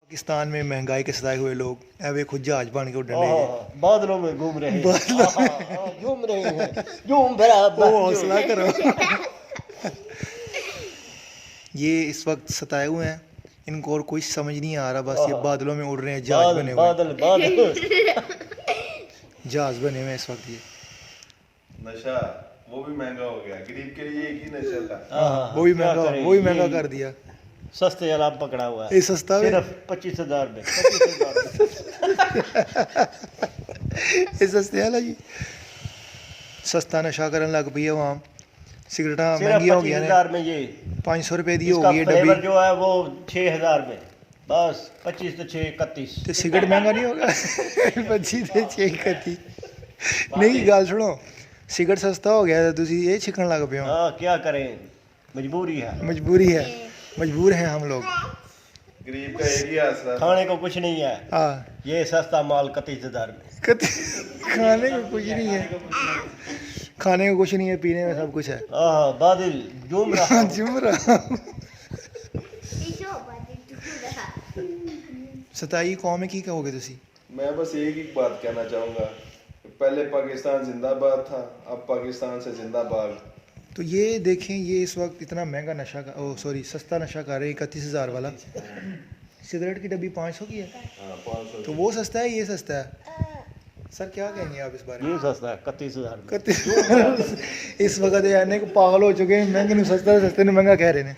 पाकिस्तान में महंगाई के सताए हुए लोग ऐवे खुद जहाज बन के उड़ने लगे। बादलों में घूम रहे हैं, झूम रहे हैं, झूम ओ बराबर हौसला करो। ये इस वक्त सताए हुए हैं, इनको और कुछ समझ नहीं आ रहा, बस ये बादलों में उड़ रहे हैं, जहाज बादल बने हुए हैं। बादल बादल जहाज बने हुए हैं इस वक्त ये। नशा वो भी महंगा हो गया, गरीब के लिए एक ही नशा था। वो भी क्या महंगा, करें, वो भी महंगा ये कर दिया। सस्ते अलाम पकड़ा हुआ है, ये सस्ता भी, सिर्फ 25,000 में 25,000 ये सस्ते वाला जी सस्ता नशा करने लग पई है वहाँ। सिगरेटा सिर्फ महंगी हो गई ने, 25,000 में। ये 500 रुपए दी हो इसका गई है फ्लेवर डब्बी। जो है वो 6,000 में, बस 25 तो 6 31। तो सिगरेट महंगा नहीं होगा? 25 ਤੇ 6 31 नहीं गल सुनो, सिगरेट सस्ता हो गया तो तुसी ये छिकन लग पे हो। हाँ क्या करें, मजबूरी है, मजबूरी है, मजबूर हैं हम लोग। गरीब का एक ही आसरा था। खाने को कुछ नहीं है, हाँ, ये सस्ता माल 31,000 में। खाने को कुछ नहीं है, खाने को कुछ नहीं है, पीने में सब कुछ है। बादल झूम रहा हूँ। झूम रहा। सताई कौम है की कहोगे तुसी? मैं बस एक ही बात कहना चाहूँगा, पहले पाकिस्तान जिंदाबाद था, अब पाकिस्तान से जिंदाबाद। तो ये देखें, ये इस वक्त इतना महंगा नशा का, ओ सॉरी सस्ता नशा कर रहे हैं 31,000 वाला। सिगरेट की डब्बी 500 की है, हाँ 500। तो वो सस्ता है, ये सस्ता है। सर क्या कहेंगे आप इस बारे में? ये सस्ता है 31,000 में। 31 इस वक्त यानी कि पागल हो चुके हैं, महंगे ਨੂੰ सस्ते ਨੂੰ महंगा कह रहे हैं।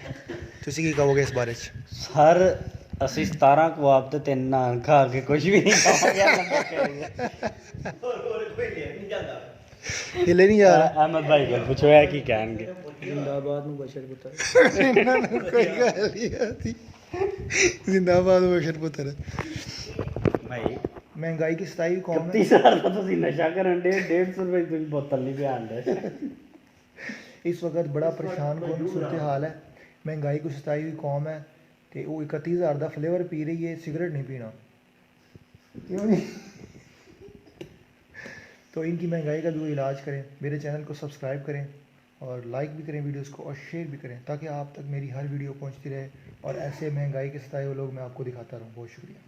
ਤੁਸੀਂ ਕੀ ਕਹੋਗੇ ਇਸ ਬਾਰੇ 'ਚ? ਸਰ ਅਸੀਂ 17 ਕਬਾਬ ਤੇ 3 ਨਾਨ ਖਾ ਕੇ ਕੁਝ ਵੀ ਨਹੀਂ ਖਾਵਾਂਗੇ ਲੰਬਾ ਕਰਾਂਗੇ। ਹਿੱਲੇ ਨਹੀਂ ਜਾ ਰਿਹਾ। ਅਹਿਮਦ ਭਾਈ ਕੋਲ ਪੁੱਛੋ ਇਹ ਕੀ ਕਹਿਣਗੇ। ਇਹਨਾਂ ਨੂੰ ਕੋਈ ਗੱਲ ਨਹੀਂ ਆਤੀ। ਜ਼ਿੰਦਾਬਾਦ ਬਸ਼ਰ ਪੁੱਤਰ। ਭਾਈ महंगाई की सताई कौम है। 31,000 ਦਾ ਤੁਸੀਂ ਨਸ਼ਾ ਕਰਨ ਦੇ 150 ਰੁਪਏ ਦੀ ਬੋਤਲ ਨਹੀਂ ਪਿਆਣ ਦੇ। इस वक्त बड़ा परेशान कौन सूरत हाल है, महंगाई को सताई हुई कौम है कि वो 31,000 का फ्लेवर पी रही है, सिगरेट नहीं पीना क्यों नहीं? तो इनकी महंगाई का भी वो इलाज करें। मेरे चैनल को सब्सक्राइब करें और लाइक भी करें वीडियोस को, और शेयर भी करें ताकि आप तक मेरी हर वीडियो पहुंचती रहे और ऐसे महंगाई के सताए हुए लोग मैं आपको दिखाता रहूं। बहुत शुक्रिया।